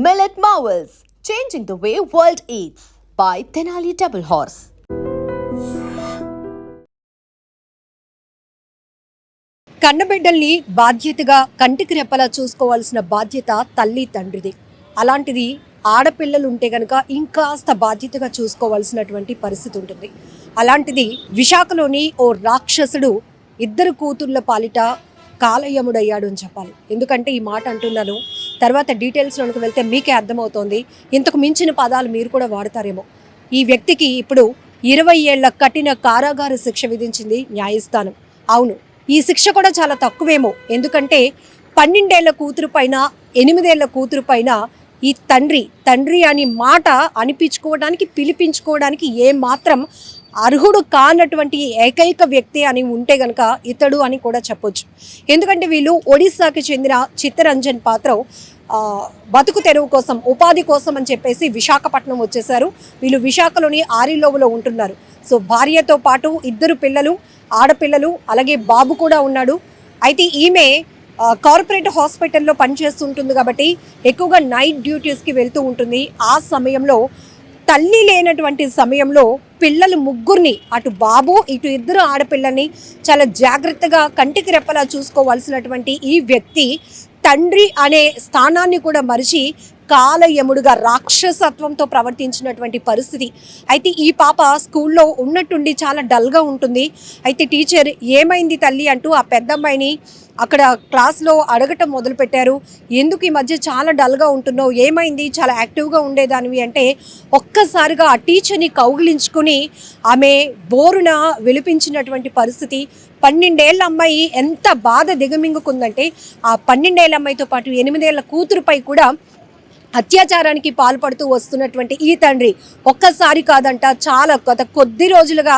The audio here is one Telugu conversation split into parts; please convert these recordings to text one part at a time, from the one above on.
Millet Marvels, changing the way world eats by Tenali Double Horse. కన్నబిడ్డల్ని బాధ్యతగా కంటికి రెప్పలా చూసుకోవాల్సిన బాధ్యత తల్లి తండ్రిది. అలాంటిది ఆడపిల్లలు ఉంటే గనక ఇంకాస్త బాధ్యతగా చూసుకోవాల్సినటువంటి పరిస్థితి ఉంటుంది. అలాంటిది విశాఖలోని ఓ రాక్షసుడు ఇద్దరు కూతుర్ల పాలిట కాలయముడయ్యాడు అని చెప్పాలి. ఎందుకంటే ఈ మాట అంటున్నాను, తర్వాత డీటెయిల్స్లోకి వెళ్తే మీకే అర్థమవుతోంది. ఇంతకు మించిన పదాలు మీరు కూడా వాడతారేమో. ఈ వ్యక్తికి ఇప్పుడు 20 ఏళ్ల కఠిన కారాగార శిక్ష విధించింది న్యాయస్థానం. అవును, ఈ శిక్ష కూడా చాలా తక్కువేమో. ఎందుకంటే 12 ఏళ్ల కూతురు పైన 8 ఏళ్ల కూతురు పైన ఈ తండ్రి అని మాట అనిపించుకోవడానికి పిలిపించుకోవడానికి ఏమాత్రం అర్హుడు కానటువంటి ఏకైక వ్యక్తి అని ఉంటే గనక ఇతడు అని కూడా చెప్పొచ్చు. ఎందుకంటే వీళ్ళు ఒడిస్సాకి చెందిన చిత్తరంజన్ పాత్ర బతుకు తెరువు కోసం, ఉపాధి కోసం అని చెప్పేసి విశాఖపట్నం వచ్చేసారు. వీళ్ళు విశాఖలోని ఆరిలోవులో ఉంటున్నారు. సో భార్యతో పాటు 2 పిల్లలు, ఆడపిల్లలు, అలాగే బాబు కూడా ఉన్నాడు. అయితే ఈమె కార్పొరేట్ హాస్పిటల్లో పనిచేస్తుంటుంది కాబట్టి ఎక్కువగా నైట్ డ్యూటీస్కి వెళ్తూ ఉంటుంది. ఆ సమయంలో తల్లి లేనటువంటి సమయంలో పిల్లలు ముగ్గురిని, అటు బాబు ఇటు 2 ఆడపిల్లల్ని చాలా జాగ్రత్తగా కంటికి రెప్పలా చూసుకోవాల్సినటువంటి ఈ వ్యక్తి తండ్రి అనే స్థానాన్ని కూడా మరిచి కాలయముడుగా రాక్షసత్వంతో ప్రవర్తించినటువంటి పరిస్థితి. అయితే ఈ పాప స్కూల్లో ఉన్నట్టుండి చాలా డల్గా ఉంటుంది. అయితే టీచర్ ఏమైంది తల్లి అంటూ ఆ పెద్దమ్మాయిని అక్కడ క్లాస్లో అడగటం మొదలుపెట్టారు. ఎందుకు ఈ మధ్య చాలా డల్గా ఉంటున్నావు, ఏమైంది, చాలా యాక్టివ్గా ఉండేదానివి అంటే ఒక్కసారిగా ఆ టీచర్ని కౌగిలించుకుని ఆమె బోరున విలిపించినటువంటి పరిస్థితి. 12 ఏళ్ల అమ్మాయి ఎంత బాధ దిగమింగుకుందంటే ఆ 12 ఏళ్ల అమ్మాయితో పాటు 8 ఏళ్ల కూతురుపై కూడా అత్యాచారానికి పాల్పడుతూ వస్తున్నటువంటి ఈ తండ్రి ఒక్కసారి కాదంట, చాలా గత కొద్ది రోజులుగా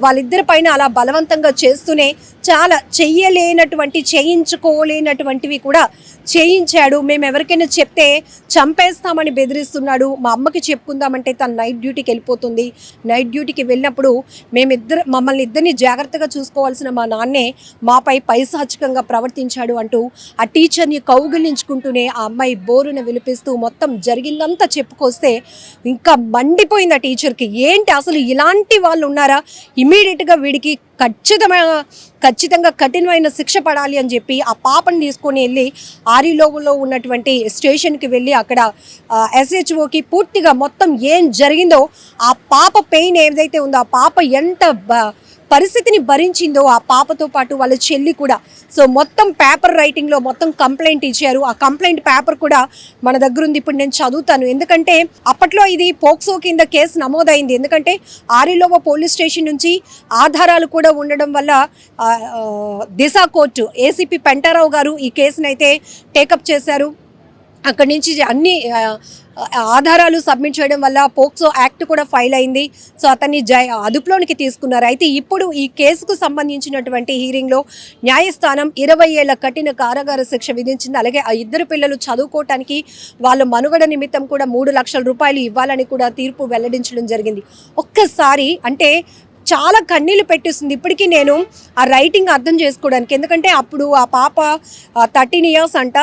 వాళ్ళిద్దరి పైన అలా బలవంతంగా చేస్తూనే చాలా చేయించుకోలేనటువంటివి కూడా చేయించాడు. మేము ఎవరికైనా చెప్తే చంపేస్తామని బెదిరిస్తున్నాడు. మా అమ్మకి చెప్పుకుందామంటే తను నైట్ డ్యూటీకి వెళ్ళిపోతుంది. నైట్ డ్యూటీకి వెళ్ళినప్పుడు మమ్మల్ని ఇద్దరిని జాగ్రత్తగా చూసుకోవాల్సిన మా నాన్నే మాపై పైశాచికంగా ప్రవర్తించాడు అంటూ ఆ టీచర్ని కౌగిలించుకుంటూనే ఆ అమ్మాయి బోరున విలిపిస్తూ మొత్తం జరిగిందంతా చెప్పుకొస్తే ఇంకా మండిపోయింది ఆ టీచర్కి. ఏంటి అసలు ఇలాంటి వాళ్ళు ఉన్నారా, ఇమీడియట్గా వీడికి ఖచ్చితంగా కఠినమైన శిక్ష పడాలి అని చెప్పి ఆ పాపని తీసుకొని వెళ్ళి ఆరిలోవులో ఉన్నటువంటి స్టేషన్కి వెళ్ళి అక్కడ SHOకి పూర్తిగా మొత్తం ఏం జరిగిందో, ఆ పాప పెయిన్ ఏదైతే ఉందో, ఆ పాప ఎంత పరిస్థితిని భరించిందో ఆ పాపతో పాటు వాళ్ళ చెల్లి కూడా. సో మొత్తం పేపర్ రైటింగ్లో మొత్తం కంప్లైంట్ ఇచ్చారు. ఆ కంప్లైంట్ పేపర్ కూడా మన దగ్గర ఉంది. ఇప్పుడు నేను చదువుతాను. ఎందుకంటే అప్పట్లో ఇది పోక్సో కింద కేసు నమోదైంది. ఎందుకంటే ఆరిలోవ పోలీస్ స్టేషన్ నుంచి ఆధారాలు కూడా ఉండడం వల్ల దిశ కోర్టు ACP పెంటారావు గారు ఈ కేసును అయితే టేకప్ చేశారు. అక్కడి నుంచి అన్ని ఆధారాలు సబ్మిట్ చేయడం వల్ల పోక్సో యాక్ట్ కూడా ఫైల్ అయింది. సో అతన్ని అదుపులోనికి తీసుకున్నారు. అయితే ఇప్పుడు ఈ కేసుకు సంబంధించినటువంటి హీరింగ్లో న్యాయస్థానం 20 ఏళ్ల కఠిన కారాగార శిక్ష విధించింది. అలాగే ఆ 2 పిల్లలు చదువుకోవటానికి వాళ్ళ మనుగడ నిమిత్తం కూడా 3 లక్షల రూపాయలు ఇవ్వాలని కూడా తీర్పు వెల్లడించడం జరిగింది. ఒక్కసారి అంటే చాలా కన్నీళ్ళు పెట్టేస్తుంది ఇప్పటికీ నేను ఆ రైటింగ్ అర్థం చేసుకోవడానికి. ఎందుకంటే అప్పుడు ఆ పాప 13 ఇయర్స్ అంట,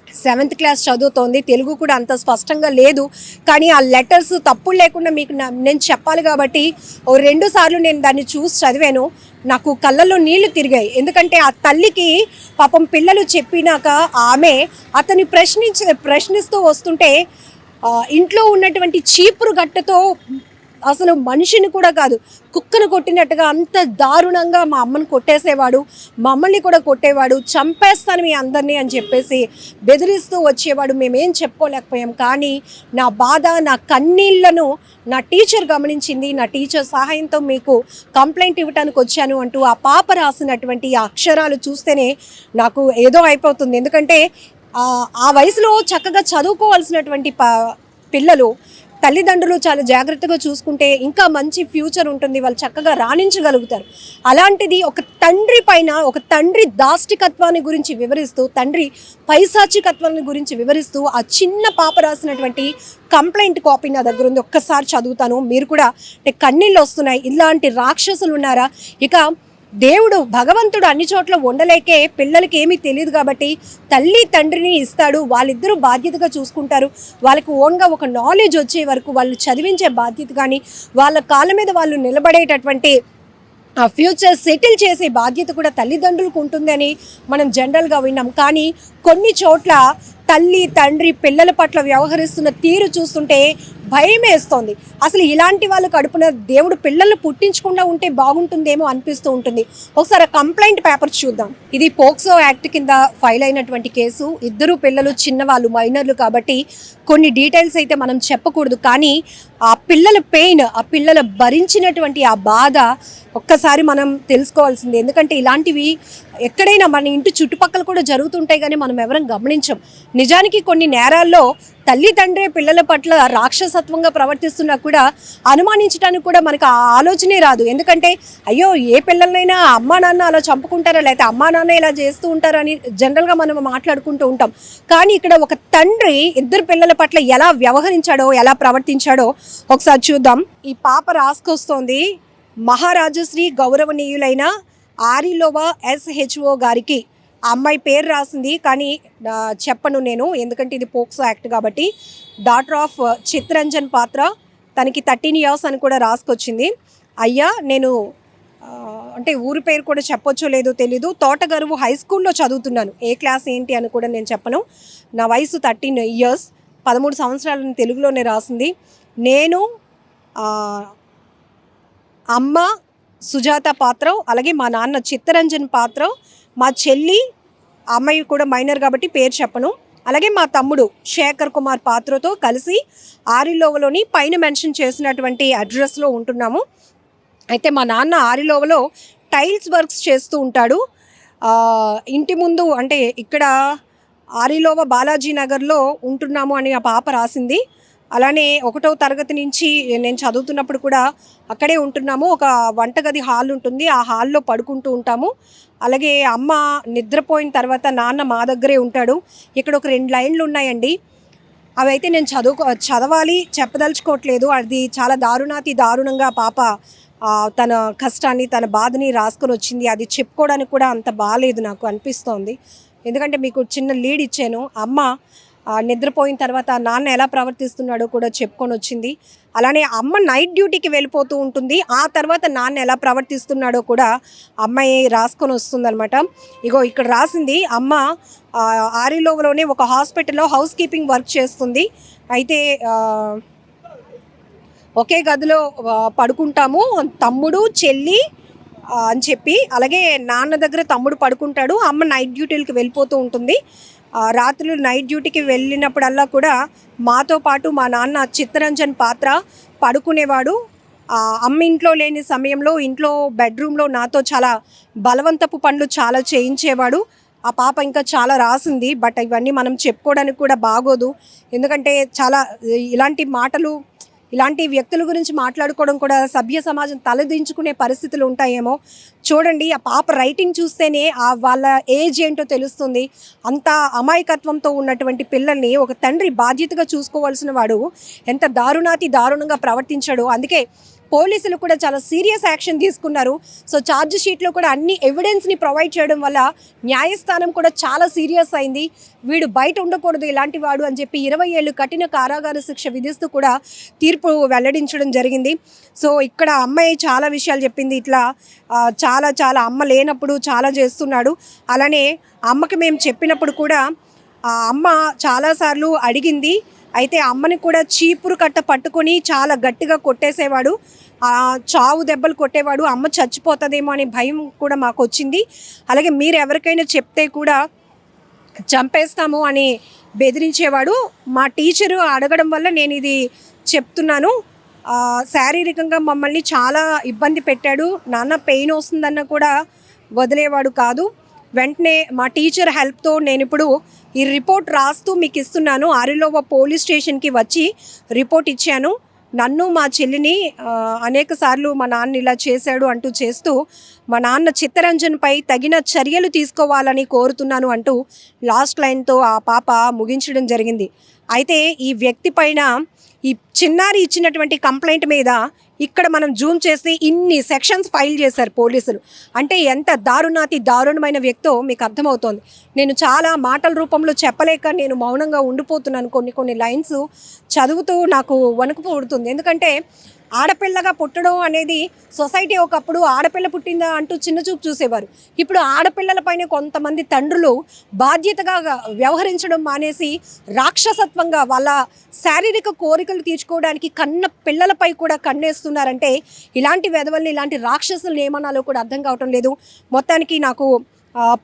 7th క్లాస్ చదువుతోంది. తెలుగు కూడా అంత స్పష్టంగా లేదు. కానీ ఆ లెటర్స్ తప్పులు లేకుండా మీకు నేను చెప్పాలి కాబట్టి 2 సార్లు నేను దాన్ని చూసి చదివాను. నాకు కళ్ళల్లో నీళ్లు తిరిగాయి. ఎందుకంటే ఆ తల్లికి పాపం పిల్లలు చెప్పినాక ఆమె అతన్ని ప్రశ్నిస్తూ వస్తుంటే ఇంట్లో ఉన్నటువంటి చీపురు గట్టతో అసలు మనిషిని కూడా కాదు, కుక్కను కొట్టినట్టుగా అంత దారుణంగా మా అమ్మను కొట్టేసేవాడు, మమ్మల్ని కూడా కొట్టేవాడు, చంపేస్తాను మీ అందరినీ అని చెప్పేసి బెదిరిస్తూ వచ్చేవాడు. మేమేం చెప్పుకోలేకపోయాం. కానీ నా బాధ, నా కన్నీళ్లను నా టీచర్ గమనించింది. నా టీచర్ సహాయంతో మీకు కంప్లైంట్ ఇవ్వడానికి వచ్చాను అంటూ ఆ పాప రాసినటువంటి ఆ అక్షరాలు చూస్తేనే నాకు ఏదో అయిపోతుంది. ఎందుకంటే ఆ వయసులో చక్కగా చదువుకోవాల్సినటువంటి పిల్లలు తల్లిదండ్రులు చాలా జాగ్రత్తగా చూసుకుంటే ఇంకా మంచి ఫ్యూచర్ ఉంటుంది, వాళ్ళు చక్కగా రాణించగలుగుతారు. అలాంటిది ఒక తండ్రి పైన, ఒక తండ్రి దాష్టికత్వాన్ని గురించి వివరిస్తూ, తండ్రి పైశాచికత్వాన్ని గురించి వివరిస్తూ ఆ చిన్న పాప రాసినటువంటి కంప్లైంట్ కాపీ నా దగ్గర ఉంది. ఒక్కసారి చదువుతాను. మీరు కూడా కన్నీళ్ళు వస్తున్నాయి. ఇలాంటి రాక్షసులు ఉన్నారా? ఇక దేవుడు భగవంతుడు అన్ని చోట్ల ఉండలేకే పిల్లలకి ఏమీ తెలియదు కాబట్టి తల్లి తండ్రిని ఇస్తాడు, వాళ్ళిద్దరూ బాధ్యతగా చూసుకుంటారు. వాళ్ళకి ఓన్గా ఒక నాలెడ్జ్ వచ్చే వరకు వాళ్ళు చదివించే బాధ్యత కానీ వాళ్ళ కాళ్ళ మీద వాళ్ళు నిలబడేటటువంటి ఆ ఫ్యూచర్ సెటిల్ చేసే బాధ్యత కూడా తల్లిదండ్రులకు ఉంటుందని మనం జనరల్గా విన్నాం. కానీ కొన్ని చోట్ల తల్లి తండ్రి పిల్లల పట్ల వ్యవహరిస్తున్న తీరు చూస్తుంటే భయం వేస్తోంది. అసలు ఇలాంటి వాళ్ళు కడుపున దేవుడు పిల్లలు పుట్టించకుండా ఉంటే బాగుంటుందేమో అనిపిస్తూ ఉంటుంది. ఒకసారి కంప్లైంట్ పేపర్ చూద్దాం. ఇది పోక్సో యాక్ట్ కింద ఫైల్ అయినటువంటి కేసు. ఇద్దరు పిల్లలు చిన్నవాళ్ళు, మైనర్లు కాబట్టి కొన్ని డీటెయిల్స్ అయితే మనం చెప్పకూడదు. కానీ ఆ పిల్లల పెయిన్, ఆ పిల్లలు భరించినటువంటి ఆ బాధ ఒక్కసారి మనం తెలుసుకోవాల్సింది. ఎందుకంటే ఇలాంటివి ఎక్కడైనా మన ఇంటి చుట్టుపక్కల కూడా జరుగుతుంటాయి కానీ మనం ఎవరం గమనించం. నిజానికి కొన్ని నేరాల్లో తల్లి తండ్రి పిల్లల పట్ల రాక్షసత్వంగా ప్రవర్తిస్తున్నా కూడా అనుమానించడానికి కూడా మనకు ఆ ఆలోచనే రాదు. ఎందుకంటే అయ్యో ఏ పిల్లలైనా అమ్మా నాన్న అలా చంపుకుంటారా, లేకపోతే అమ్మా నాన్న ఇలా చేస్తూ ఉంటారా అని జనరల్గా మనం మాట్లాడుకుంటూ ఉంటాం. కానీ ఇక్కడ ఒక తండ్రి ఇద్దరు పిల్లల పట్ల ఎలా వ్యవహరించాడో, ఎలా ప్రవర్తించాడో ఒకసారి చూద్దాం. ఈ పాప రాసుకొస్తోంది మహారాజశ్రీ గౌరవనీయులైన ఆరిలోవా SHO గారికి. ఆ అమ్మాయి పేరు రాసింది కానీ చెప్పను నేను, ఎందుకంటే ఇది పోక్సో యాక్ట్ కాబట్టి. డాటర్ ఆఫ్ చిత్రంజన్ పాత్ర, తనకి 13 years అని కూడా రాసుకొచ్చింది. అయ్యా నేను అంటే ఊరి పేరు కూడా చెప్పొచ్చో లేదో తెలీదు, తోటగరువు హై స్కూల్లో చదువుతున్నాను. ఏ క్లాస్ ఏంటి అని కూడా నేను చెప్పను. నా వయసు 13 years, 13 సంవత్సరాలని తెలుగులోనే రాసింది. నేను అమ్మ సుజాత పాత్ర, అలాగే మా నాన్న చిత్తరంజన్ పాత్ర, మా చెల్లి, అమ్మాయి కూడా మైనర్ కాబట్టి పేరు చెప్పను, అలాగే మా తమ్ముడు శేఖర్ కుమార్ పాత్రతో కలిసి ఆరిలోవలోని పైన మెన్షన్ చేసినటువంటి అడ్రస్లో ఉంటున్నాము. అయితే మా నాన్న ఆరిలోవలో టైల్స్ వర్క్స్ చేస్తూ ఉంటాడు. ఇంటి ముందు అంటే ఇక్కడ ఆరిలోవ బాలాజీ నగర్లో ఉంటున్నాము అని ఆ పాప రాసింది. అలానే 1వ తరగతి నుంచి నేను చదువుతున్నప్పుడు కూడా అక్కడే ఉంటున్నాము. ఒక వంటగది హాల్ ఉంటుంది, ఆ హాల్లో పడుకుంటూ ఉంటాము. అలాగే అమ్మ నిద్రపోయిన తర్వాత నాన్న మా దగ్గరే ఉంటాడు. ఇక్కడ ఒక 2 లైన్లు ఉన్నాయండి, అవి అయితే నేను చదవాలి, చెప్పదలుచుకోవట్లేదు. అది చాలా దారుణంగా పాప తన కష్టాన్ని, తన బాధని రాసుకొని వచ్చింది. అది చెప్పుకోవడానికి కూడా అంత బాగాలేదు నాకు అనిపిస్తోంది. ఎందుకంటే మీకు చిన్న లీడ్ ఇచ్చాను. అమ్మ నిద్రపోయిన తర్వాత నాన్న ఎలా ప్రవర్తిస్తున్నాడో కూడా చెప్పుకొని వచ్చింది. అలానే అమ్మ నైట్ డ్యూటీకి వెళ్ళిపోతూ ఉంటుంది, ఆ తర్వాత నాన్న ఎలా ప్రవర్తిస్తున్నాడో కూడా అమ్మాయి రాసుకొని వస్తుందన్నమాట. ఇగో ఇక్కడ రాసింది, అమ్మ ఆరిలోవలోనే ఒక హాస్పిటల్లో హౌస్ కీపింగ్ వర్క్ చేస్తుంది. అయితే ఒకే గదిలో పడుకుంటాము, తమ్ముడు చెల్లి అని చెప్పి. అలాగే నాన్న దగ్గర తమ్ముడు పడుకుంటాడు, అమ్మ నైట్ డ్యూటీలకు వెళ్ళిపోతూ ఉంటుంది. రాత్రులు నైట్ డ్యూటీకి వెళ్ళినప్పుడల్లా కూడా మాతో పాటు మా నాన్న చిత్తరంజన్ పాత్ర పడుకునేవాడు. అమ్మ ఇంట్లో లేని సమయంలో ఇంట్లో బెడ్రూమ్లో నాతో చాలా బలవంతపు పనులు చాలా చేయించేవాడు. ఆ పాప ఇంకా చాలా రాసింది, బట్ ఇవన్నీ మనం చెప్పుకోవడానికి కూడా బాగోదు. ఎందుకంటే చాలా ఇలాంటి వ్యక్తుల గురించి మాట్లాడుకోవడం కూడా సభ్య సమాజం తలదించుకునే పరిస్థితులు ఉంటాయేమో. చూడండి, ఆ పాప రైటింగ్ చూస్తేనే వాళ్ళ ఏజ్ ఏంటో తెలుస్తుంది. అంత అమాయకత్వంతో ఉన్నటువంటి పిల్లల్ని ఒక తండ్రి బాధ్యతగా చూసుకోవాల్సిన వాడు ఎంత దారుణంగా ప్రవర్తించాడో. అందుకే పోలీసులు కూడా చాలా సీరియస్ యాక్షన్ తీసుకున్నారు. సో ఛార్జ్ షీట్లో కూడా అన్ని ఎవిడెన్స్ని ప్రొవైడ్ చేయడం వల్ల న్యాయస్థానం కూడా చాలా సీరియస్ అయింది. వీడు బయట ఉండకూడదు ఇలాంటి వాడు అని చెప్పి 20 ఏళ్ళు కఠిన కారాగార శిక్ష విధిస్తూ కూడా తీర్పు వెల్లడించడం జరిగింది. సో ఇక్కడ అమ్మాయి చాలా విషయాలు చెప్పింది. ఇట్లా చాలా అమ్మ లేనప్పుడు చాలా చేస్తున్నాడు. అలానే అమ్మకి మేము చెప్పినప్పుడు కూడా అమ్మ చాలాసార్లు అడిగింది. అయితే అమ్మని కూడా చీపురు కట్ట పట్టుకొని చాలా గట్టిగా కొట్టేసేవాడు, చావు దెబ్బలు కొట్టేవాడు. అమ్మ చచ్చిపోతుందేమో అనే భయం కూడా మాకు వచ్చింది. అలాగే మీరు ఎవరికైనా చెప్తే కూడా చంపేస్తాము అని బెదిరించేవాడు. మా టీచరు అడగడం వల్ల నేను ఇది చెప్తున్నాను. శారీరకంగా మమ్మల్ని చాలా ఇబ్బంది పెట్టాడు. నాన్న పెయిన్ వస్తుందన్న కూడా వదిలేవాడు కాదు. వెంటనే మా టీచర్ హెల్ప్తో నేను ఇప్పుడు ఈ రిపోర్ట్ రాస్తూ మీకు ఇస్తున్నాను. ఆరిలోవ పోలీస్ స్టేషన్కి వచ్చి రిపోర్ట్ ఇచ్చాను. నన్ను మా చెల్లిని అనేక సార్లు మా నాన్న ఇలా చేశాడు అంటూ చేస్తూ మా నాన్న చిత్తరంజన్పై తగిన చర్యలు తీసుకోవాలని కోరుతున్నాను అంటూ లాస్ట్ లైన్తో ఆ పాప ముగించడం జరిగింది. అయితే ఈ వ్యక్తి పైన ఈ చిన్నారి ఇచ్చినటువంటి కంప్లైంట్ మీద ఇక్కడ మనం జూమ్ చేస్తే ఇన్ని సెక్షన్స్ ఫైల్ చేశారు పోలీసులు. అంటే ఎంత దారుణమైన వ్యక్తో మీకు అర్థమవుతోంది. నేను చాలా మాటల రూపంలో చెప్పలేక నేను మౌనంగా ఉండిపోతున్నాను. కొన్ని లైన్స్ చదువుతూ నాకు వణుకు పుడుతుంది. ఎందుకంటే ఆడపిల్లగా పుట్టడం అనేది సొసైటీ ఒకప్పుడు ఆడపిల్ల పుట్టిందా అంటూ చిన్నచూపు చూసేవారు. ఇప్పుడు ఆడపిల్లలపైన కొంతమంది తండ్రులు బాధ్యతగా వ్యవహరించడం మానేసి రాక్షసత్వంగా వాళ్ళ శారీరక కోరికలు తీర్చుకోవడానికి కన్న పిల్లలపై కూడా కన్నేస్తున్నారంటే ఇలాంటి వెధవల్ని, ఇలాంటి రాక్షసులను ఏమనాలో కూడా అర్థం కావటం లేదు. మొత్తానికి నాకు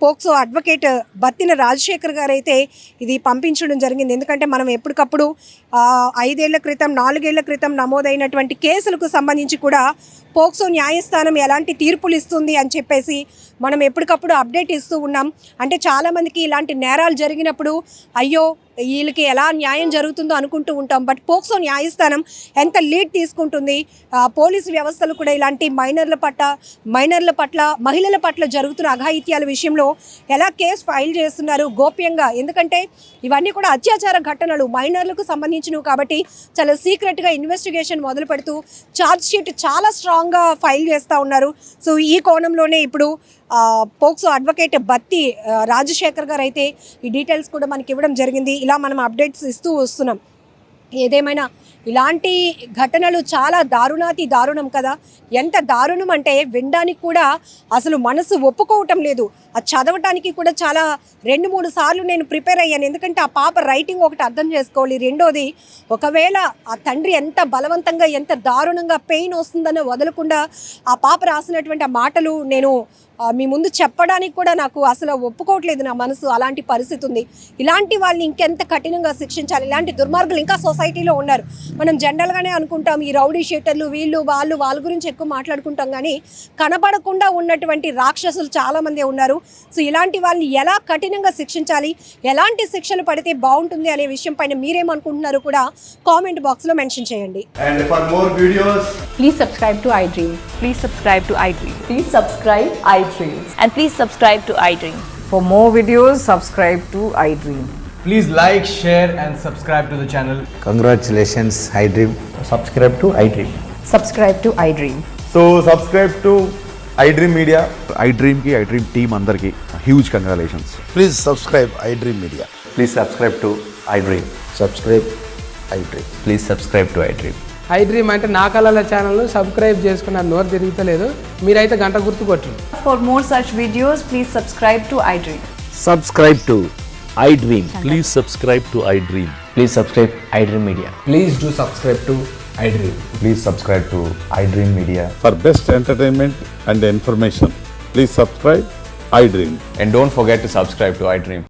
పోక్సో అడ్వకేట్ బత్తిన రాజశేఖర్ గారు అయితే ఇది పంపించడం జరిగింది. ఎందుకంటే మనం ఎప్పటికప్పుడు 5 ఏళ్ల క్రితం 4 ఏళ్ల క్రితం నమోదైనటువంటి కేసులకు సంబంధించి కూడా పోక్సో న్యాయస్థానం ఎలాంటి తీర్పులు ఇస్తుంది అని చెప్పేసి మనం ఎప్పటికప్పుడు అప్డేట్ ఇస్తూ ఉన్నాం. అంటే చాలామందికి ఇలాంటి నేరాలు జరిగినప్పుడు అయ్యో వీళ్ళకి ఎలా న్యాయం జరుగుతుందో అనుకుంటూ ఉంటాం. బట్ పోక్సో న్యాయస్థానం ఎంత లీడ్ తీసుకుంటుంది, పోలీసు వ్యవస్థలు కూడా ఇలాంటి మైనర్ల పట్ల మహిళల పట్ల జరుగుతున్న అఘాయిత్యాల విషయంలో ఎలా కేసు ఫైల్ చేస్తున్నారు గోప్యంగా. ఎందుకంటే ఇవన్నీ కూడా అత్యాచార ఘటనలు మైనర్లకు సంబంధించినవి కాబట్టి చాలా సీక్రెట్గా ఇన్వెస్టిగేషన్ మొదలు పెడుతూ ఛార్జ్ షీట్ చాలా స్ట్రాంగ్గా ఫైల్ చేస్తూ ఉన్నారు. సో ఈ కోణంలోనే ఇప్పుడు పోక్సో అడ్వకేట్ బత్తి రాజశేఖర్ గారు అయితే ఈ డీటెయిల్స్ కూడా మనకి ఇవ్వడం జరిగింది. ఇలా మనం అప్డేట్స్ ఇస్తూ వస్తున్నాం. ఏదేమైనా ఇలాంటి ఘటనలు చాలా దారుణం కదా. ఎంత దారుణం అంటే వినడానికి కూడా అసలు మనసు ఒప్పుకోవటం లేదు. అది చదవటానికి కూడా చాలా 2-3 సార్లు నేను ప్రిపేర్ అయ్యాను. ఎందుకంటే ఆ పాప రైటింగ్ ఒకటి అర్థం చేసుకోవాలి, రెండోది ఒకవేళ ఆ తండ్రి ఎంత బలవంతంగా ఎంత దారుణంగా పెయిన్ వస్తుందని వదలకుండా ఆ పాప రాసినటువంటి ఆ మాటలు నేను మీ ముందు చెప్పడానికి కూడా నాకు అసలు ఒప్పుకోవట్లేదు నా మనసు. అలాంటి పరిస్థితి ఉంది. ఇలాంటి వాళ్ళని ఇంకెంత కఠినంగా శిక్షించాలి. ఇలాంటి దుర్మార్గులు ఇంకా సొసైటీలో ఉన్నారు. మనం జనరల్గానే అనుకుంటాం ఈ రౌడీ షీటర్లు వీళ్ళు వాళ్ళ గురించి ఎక్కువ మాట్లాడుకుంటాం, కానీ కనబడకుండా ఉన్నటువంటి రాక్షసులు చాలామంది ఉన్నారు. సో ఇలాంటి వాళ్ళని ఎలా కఠినంగా శిక్షించాలి, ఎలాంటి శిక్షలు పడితే బాగుంటుంది అనే విషయం పైన మీరేమనుకుంటున్నారో కూడా కామెంట్ బాక్స్లో మెన్షన్ చేయండి. And for more videos, Please subscribe to iDream. Please subscribe to iDream. Please subscribe iDream. And please subscribe to iDream. For more videos, subscribe to iDream. please like, share and subscribe to the channel. Congratulations, iDream. Subscribe to iDream. Subscribe to iDream. So subscribe to iDream Media. iDream ki iDream team అందరికి huge congratulations. Please subscribe iDream Media. Please subscribe to iDream. Subscribe iDream. Please subscribe to iDream. iDream అంటే నా కళల ఛానల్ సబ్స్క్రైబ్ చేసుకున్న నోరు తిరుగుతలేదు, మీరైతే గంట గుర్తు కొట్టండి. For more such videos, please subscribe to iDream. Subscribe to iDream. Please subscribe to iDream. Please subscribe iDream Media. Please do subscribe to iDream. Please subscribe to iDream Media. For best entertainment and information, please subscribe iDream. And don't forget to subscribe to iDream.